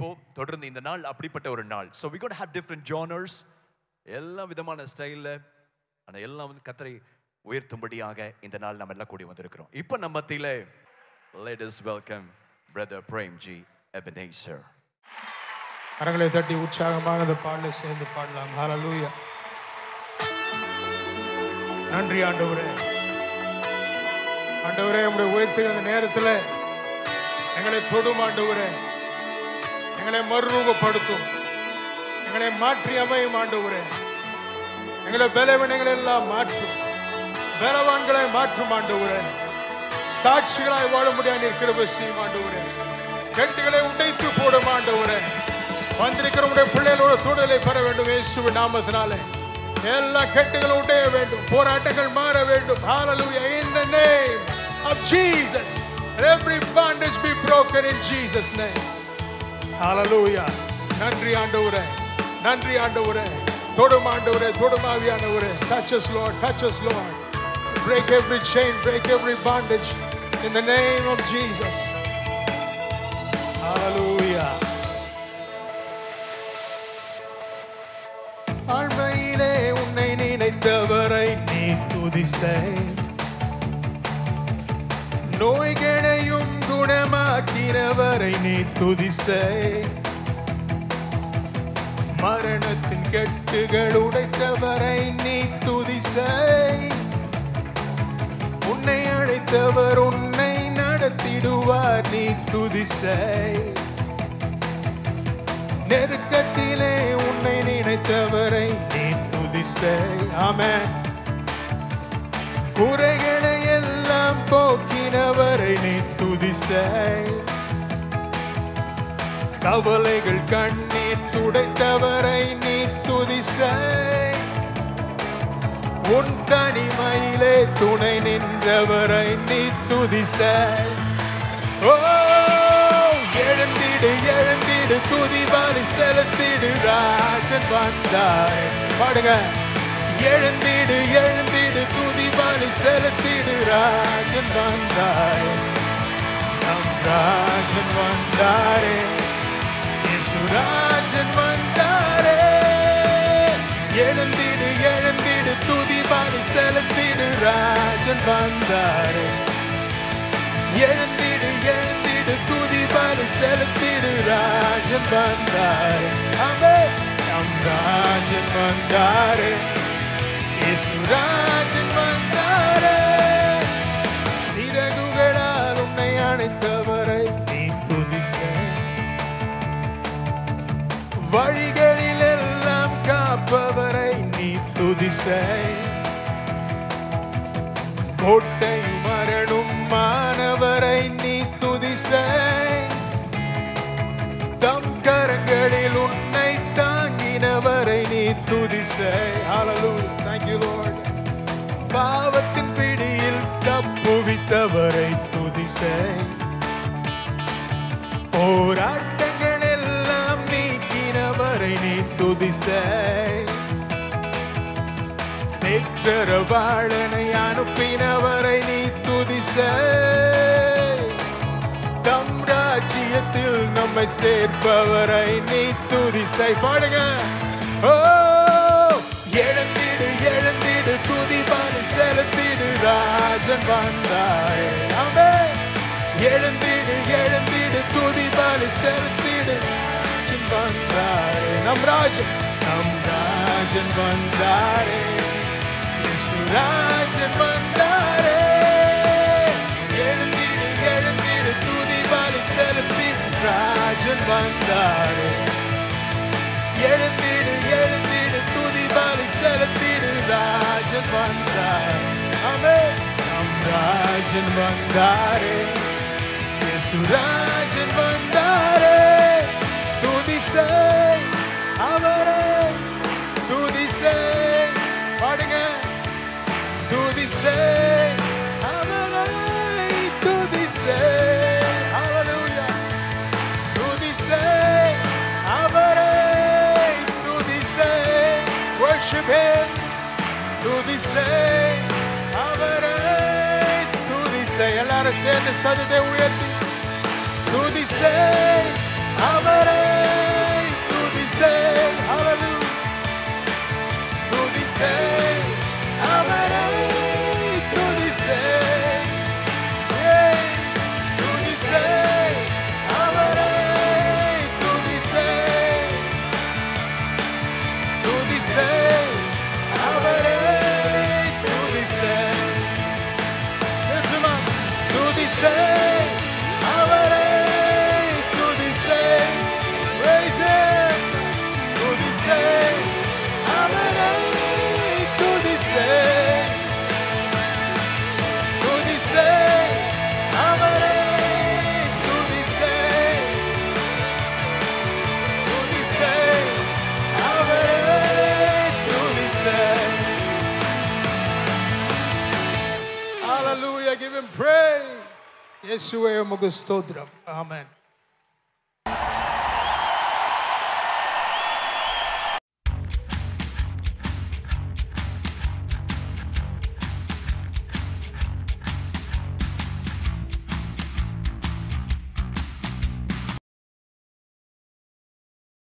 இப்போ தொடர்ந்து இந்த நாள் அப்படிப்பட்ட ஒரு நாள். So we got to have different genres. எல்லா விதமான ஸ்டைல்ல அந்த எல்லாம் கர்த்தரை உயர்த்தும்படியாக இந்த நாள் நம்ம எல்லாம் கூடி வந்திருக்கிறோம். இப்போ நம்ம மத்தியிலே let us welcome brother Premji Ebenezer. கரங்களை தட்டி உற்சாகமாக அந்த பாடலை சேர்ந்து பாடலாம். ஹalleluya. நன்றி ஆண்டவரே. ஆண்டவரே உம்முடைய உயர்த்துகிற நேரத்தில் எங்களை தொடும் ஆண்டவரே. எங்களை மறுரூபப்படுத்தும். எங்களை மாற்றி அமையும் ஆண்டவரே. எங்களை பலவீனங்களை எல்லாம் மாற்றும். பலவான்களை மாற்றும் ஆண்டவரே. சாட்சிகளாய் வாழ முடியாது இருக்கிற செய்யும் ஆண்டவரே. கட்டுகளை உடைத்து போடும் ஆண்டவரே. வந்திருக்கிற உடைய பிள்ளைகளோட தொடுதலை பெற வேண்டும் இயேசுவின் நாமத்தினாலே. எல்லா கட்டுகளும் உடைய வேண்டும். போராட்டங்கள் மாற வேண்டும். Hallelujah. In the name of Jesus. Every bondage be broken in Jesus name. Hallelujah. நன்றி ஆண்டவரே. நன்றி ஆண்டவரே. தொடும் ஆண்டவரே. தொடும் ஆவியானவரே. Touch us Lord. Touch us Lord. Break every chain. Break every bondage. In the name of Jesus. Hallelujah. ஆழ்மையிலே உன்னை நினைத்தவரை நீ துதி செய். நோய்களையும் குணமாக்கினவரை நீ துதி செய். மரணத்தின் கட்டுகள் உடைத்தவரை நீ துதி செய். உன்னை அழைத்தவர் உன்னை நடத்திடுவார் நீ துதி செய். நெருக்கத்திலே உன்னை நினைத்தவரை நீ துதி செய். ஆமென். குறைகளை எல்லாம் போக்கினவரை நீ துதி செய். கவலைகள் கண்ணீர் துடைத்தவரை நீ துதி செய். உன் தனிமையிலே துணை நின்றவரை நீ துதி செய். ஓ எழுந்திடு எழுந்திடு துதி பலி செலுத்திடு ராஜன் வந்தாய். பாடுங்க. எழுந்திடு எழுந்திடு துதி பலி செலுத்திடு ராஜன் வந்தாய். நம் ராஜன் வந்தாரே. இயேசுராஜன் வந்தாரே. எழுந்திடு எழுந்திடு துதி பலி செலுத்திடு ராஜன் வந்தாரே. எழுந்திடு எழுந்திடு துதி பலி செலுத்திடு ராஜன் வந்தாரே. ஆமென். நம் ராஜன் வந்தாரே. இயேசுராஜன் வந்தாரே. சிறகுகளால் உன்னை அணைத்தவரை நீ துதி செய். வழிகளில் எல்லாம் காப்பவரை நீ துதி செய். கோட்டை மரணும் மாணவரை நீ துதி செய். தம் கரங்களில் உன்னை தாங்கினவரை நீ துதி செய். Hallelujah. Thank you Lord. பாவத்தின் பிடியில் தப்புவித்தவரை துதி செய். போராட்டங்கள் எல்லாம் நீக்கினவரை நீ துதி செய். பெற்றரவாளனை அனுப்பினவரை நீ துதி செய். தம் ராஜ்யத்தில் நம்மை சேர்ப்பவரை நீ துதி செய். பாடுங்க. ஓ எழுந்திடு எழுந்திடு துதி பலி செலுத்திடு ராஜன் வந்தாரே. ஆமென். எழுந்திடு எழுந்திடு துதி பலி செலுத்திடு ராஜன் வந்தாரே. நம் ராஜன் வந்தாரே. இயேசுராஜன் வந்தாரே. எழுந்திடு எழுந்திடு துதி பலி செலுத்திடு ராஜன் வந்தாரே. எழுந்திடு எழுந்திடு துதி பலி செலுத்திடு ராஜன் வந்தாரே. ஆமென். நம் ராஜன் வந்தாரே. இயேசுராஜன் வந்தாரே. துதி செய் அவரை. துதி செய். பாடுங்க. துதி செய் அவரை. துதி செய். Hallelujah. துதி செய் அவரை. துதி செய். Worship him. துதி செய் அவரை. துதி செய். எல்லாரும் சேர்ந்து சத்தத்தை உயர்த்தி துதி செய் அவரை துதிசே. ஹalleluya. துதிசே, அவரை துதிசே. துதிசே, அவரை துதிசே. துதிசே, அவரை துதிசே. துதிசே, அவரை துதிசே. Praise him. துதிசே, அவரை துதிசே. துதிசே, அவரை துதிசே. துதிசே, அவரை துதிசே. Hallelujah. Give him praise. இயேசுவே உமக்கு ஸ்தோத்திரம். ஆமென்.